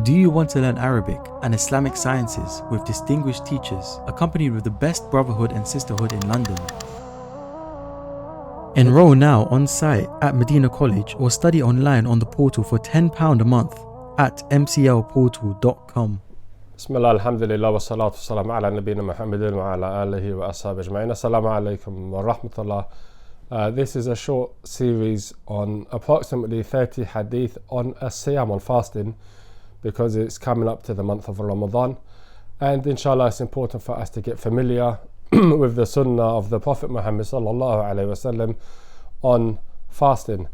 Do you want to learn Arabic and Islamic sciences with distinguished teachers, accompanied with the best brotherhood and sisterhood in London? Enroll now on site at Madinah College or study online on the portal for £10 a month at mclportal.com. Bismillah, alhamdulillah, wa salatu salam ala nabina Muhammadin wa ala alihi wa ashabi ajma'in. Assalamu alaikum wa rahmatullah. This is a short series on approximately 30 hadith on as-siyam, on fasting, because it's coming up to the month of Ramadan. And inshallah, it's important for us to get familiar with the sunnah of the Prophet Muhammad sallallahu alaihi wasallam on fasting.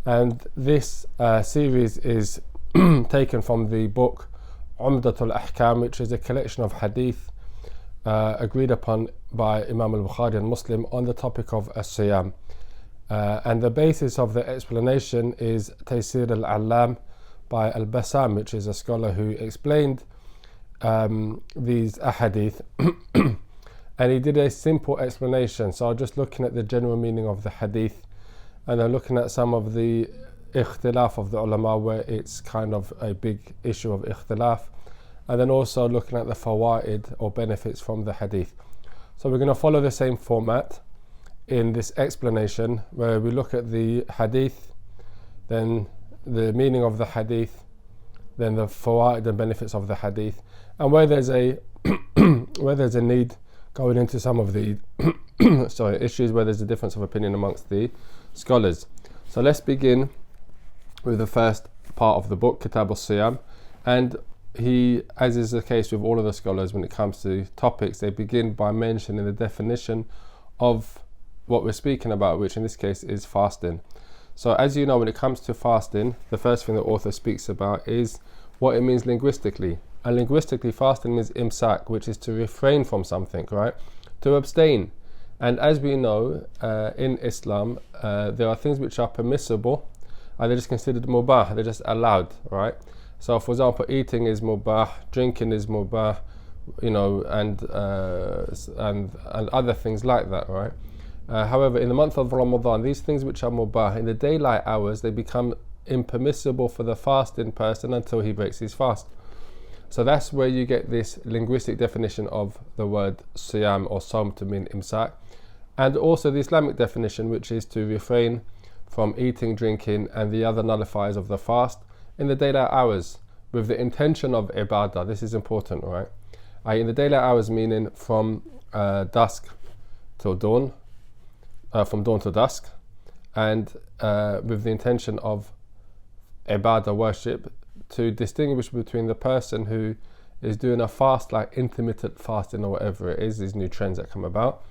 And this series is taken from the book Umdatul Ahkam, which is a collection of hadith agreed upon by Imam al-Bukhari and Muslim on the topic of as-siyam. And the basis of the explanation is Taysir al-Allam by al-Bassam, which is a scholar who explained these ahadith. And he did a simple explanation. So I'm just looking at the general meaning of the hadith, and I'm looking at some of the ikhtilaf of the ulama, where it's kind of a big issue of ikhtilaf, and then also looking at the fawaid or benefits from the hadith. So we're going to follow the same format in this explanation, where we look at the hadith, then the meaning of the hadith, then the fawaid and benefits of the hadith, and where there's a where there's a need, going into some of the issues where there's a difference of opinion amongst the scholars. So let's begin with the first part of the book, Kitab al-Siyam. And he, as is the case with all of the scholars when it comes to topics, they begin by mentioning the definition of what we're speaking about, which in this case is fasting. So as you know, when it comes to fasting, the first thing the author speaks about is what it means linguistically. And linguistically, fasting means imsak, which is to refrain from something, right? To abstain. And as we know, in Islam, there are things which are permissible, and they're just considered mubah, they're just allowed, right? So for example, eating is mubah, drinking is mubah, you know, and other things like that, right? However, in the month of Ramadan, these things which are mubah, in the daylight hours, they become impermissible for the fasting person until he breaks his fast. So that's where you get this linguistic definition of the word siyam or som to mean imsak, and also the Islamic definition, which is to refrain from eating, drinking and the other nullifiers of the fast in the daylight hours with the intention of ibadah. This is important, right? In the daylight hours, meaning from dusk till dawn, from dawn to dusk, and with the intention of ibadah, worship, to distinguish between the person who is doing a fast like intermittent fasting or whatever it is, these new trends that come about,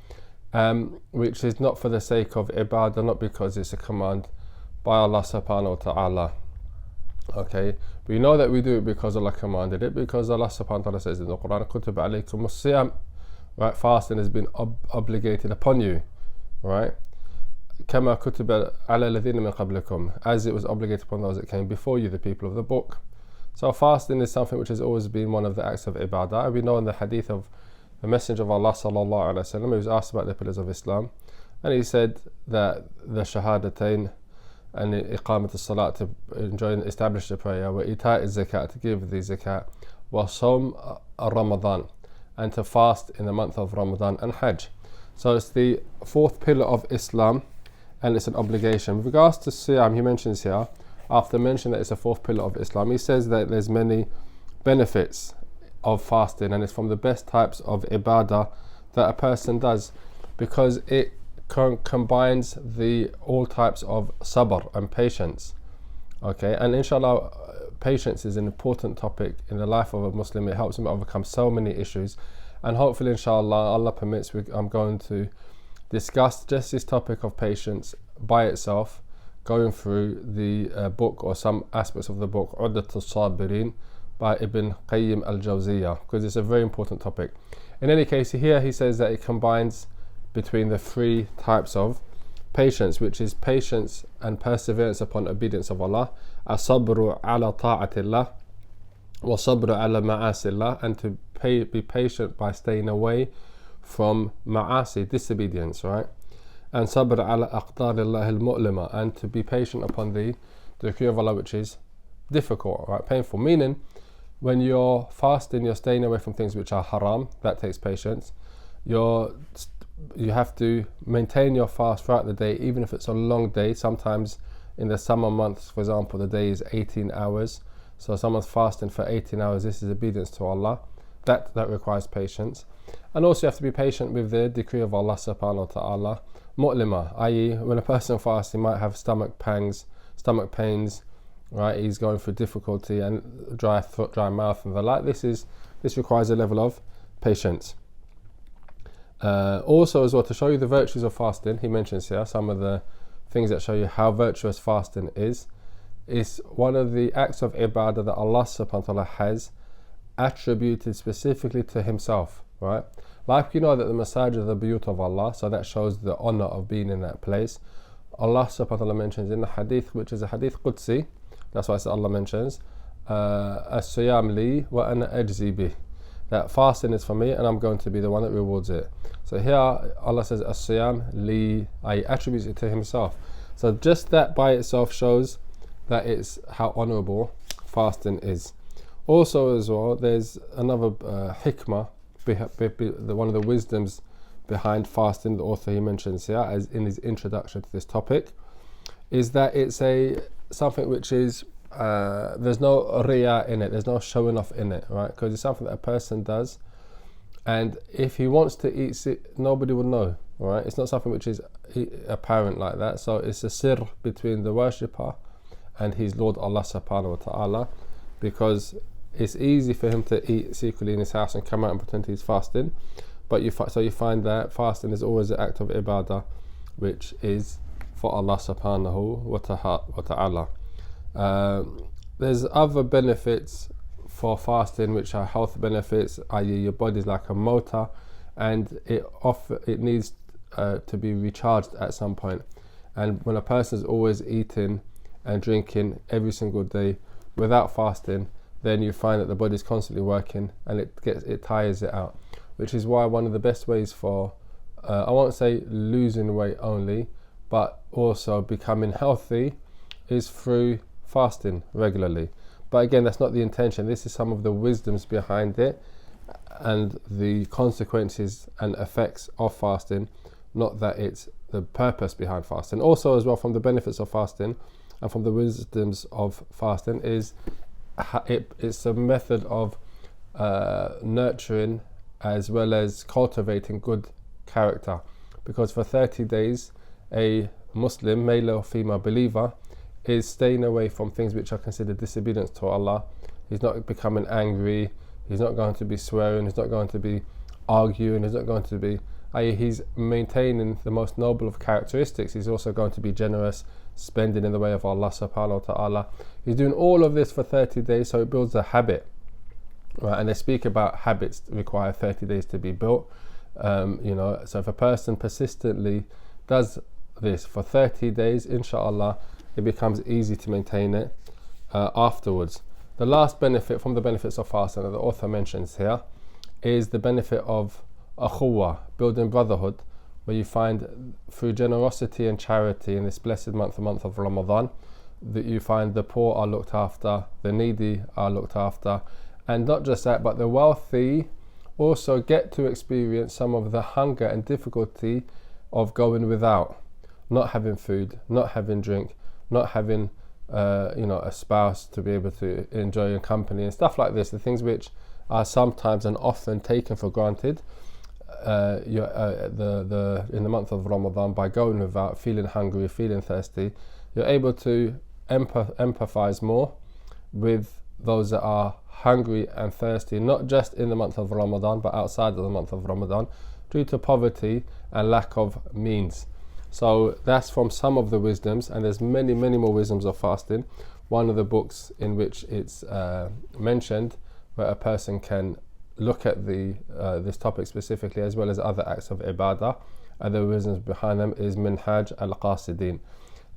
which is not for the sake of ibadah, not because it's a command by Allah subhanahu wa ta'ala. Okay, we know that we do it because Allah commanded it, because Allah subhanahu wa ta'ala says in the Quran, كُتِبَ عَلَيْكُمُ الصِّيَامُ, right? Fasting has been obligated upon you, right? كَمَا كُتِبَ عَلَى الَّذِينَ مِنْ قَبْلِكُمْ, as it was obligated upon those that came before you, the people of the book. So fasting is something which has always been one of the acts of ibadah. We know in the hadith of the Messenger of Allah sallallahu alaihi wasallam, he was asked about the pillars of Islam, and he said that the shahadatain and iqamat as-salat, to enjoy and establish the prayer, wa ita' zakat, to give the zakat, wa som Ramadan, and to fast in the month of Ramadan, and Hajj. So it's the fourth pillar of Islam, and it's an obligation. With regards to siyam, he mentions here, after mentioning that it's a fourth pillar of Islam, he says that there's many benefits of fasting, and it's from the best types of ibadah that a person does, because it combines all types of sabr and patience. Okay, and inshallah, patience is an important topic in the life of a Muslim. It helps him overcome so many issues, and hopefully inshallah, Allah permits, I'm going to discuss just this topic of patience by itself, going through the book or some aspects of the book Uddatul Sabirin by Ibn Qayyim al-Jawziyah, because it's a very important topic. In any case, here he says that it combines between the three types of patience, which is patience and perseverance upon obedience of Allah, as-sabru ala ta'atillah wa sabru ala ma'asillah, and to be patient by staying away from ma'asi, disobedience, right? And sabr ala aqdarillah al-mu'lima, and to be patient upon the decree of Allah, which is difficult, right, painful. Meaning, when you're fasting, you're staying away from things which are haram. That takes patience. You have to maintain your fast throughout the day, even if it's a long day. Sometimes in the summer months, for example, the day is 18 hours. So someone's fasting for 18 hours. This is obedience to Allah. That requires patience. And also you have to be patient with the decree of Allah subhanahu wa ta'ala. Mu'lima, i.e. when a person fasts, he might have stomach pains, right? He's going through difficulty and dry throat, dry mouth and the like. This requires a level of patience. Also as well, to show you the virtues of fasting, he mentions here some of the things that show you how virtuous fasting is. It's one of the acts of ibadah that Allah subhanahu wa ta'ala has attributed specifically to himself, right? Like you know that the masajid are the buyut of Allah, so that shows the honor of being in that place. Allah subhanahu wa ta'ala mentions in the hadith, which is a hadith Qudsi, that's why Allah mentions as-siyam li wa ana ajzi bih, that fasting is for me and I'm going to be the one that rewards it. So here Allah says as-siyam li, I attributes it to himself. So just that by itself shows that it's how honorable fasting is. Also as well, there's another hikmah, one of the wisdoms behind fasting, the author he mentions here as in his introduction to this topic, is that it's something which is there's no riya in it, there's no showing off in it, right? Because it's something that a person does, and if he wants to eat it, nobody would know, right? It's not something which is apparent like that. So it's a sir between the worshipper and his Lord Allah subhanahu wa ta'ala, because it's easy for him to eat secretly in his house and come out and pretend he's fasting. But you find that fasting is always an act of ibadah, which is for Allah subhanahu wa ta'ala. There's other benefits for fasting which are health benefits, i.e. your body's like a motor and it needs to be recharged at some point. And when a person is always eating and drinking every single day without fasting, then you find that the body's constantly working and it tires it out, which is why one of the best ways for I won't say losing weight only, but also becoming healthy is through fasting regularly. But again, that's not the intention. This is some of the wisdoms behind it and the consequences and effects of fasting, not that it's the purpose behind fasting. Also as well, from the benefits of fasting and from the wisdoms of fasting is it's a method of nurturing as well as cultivating good character, because for 30 days a Muslim, male or female believer, is staying away from things which are considered disobedience to Allah. He's not becoming angry, he's not going to be swearing, he's not going to be arguing, he's not going to be he's maintaining the most noble of characteristics. He's also going to be generous, spending in the way of Allah subhanahu wa ta'ala. He's doing all of this for 30 days, so it builds a habit, right? And they speak about habits require 30 days to be built. So if a person persistently does this for 30 days, inshallah, it becomes easy to maintain it afterwards. The last benefit from the benefits of fasting that the author mentions here is the benefit of Aqeedah, building brotherhood, where you find through generosity and charity in this blessed month, the month of Ramadan, that you find the poor are looked after, the needy are looked after, and not just that, but the wealthy also get to experience some of the hunger and difficulty of going without, not having food, not having drink, not having a spouse to be able to enjoy your company and stuff like this, the things which are sometimes and often taken for granted. In the month of Ramadan, by going without, feeling hungry, feeling thirsty, you're able to empathize more with those that are hungry and thirsty, not just in the month of Ramadan but outside of the month of Ramadan, due to poverty and lack of means. So that's from some of the wisdoms, and there's many more wisdoms of fasting. One of the books in which it's mentioned, where a person can look at this topic specifically, as well as other acts of ibadah and the wisdoms behind them, is Minhaj al-Qasidin.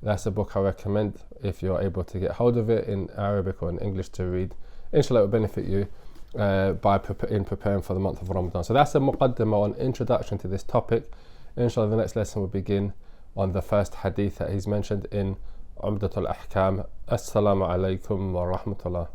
That's a book I recommend if you're able to get hold of it in Arabic or in English to read. Inshallah, it will benefit you in preparing for the month of Ramadan. So that's a muqaddimah, an introduction to this topic. Inshallah, the next lesson will begin on the first hadith that he's mentioned in Umdatul Ahkam. Assalamu alaikum wa rahmatullah.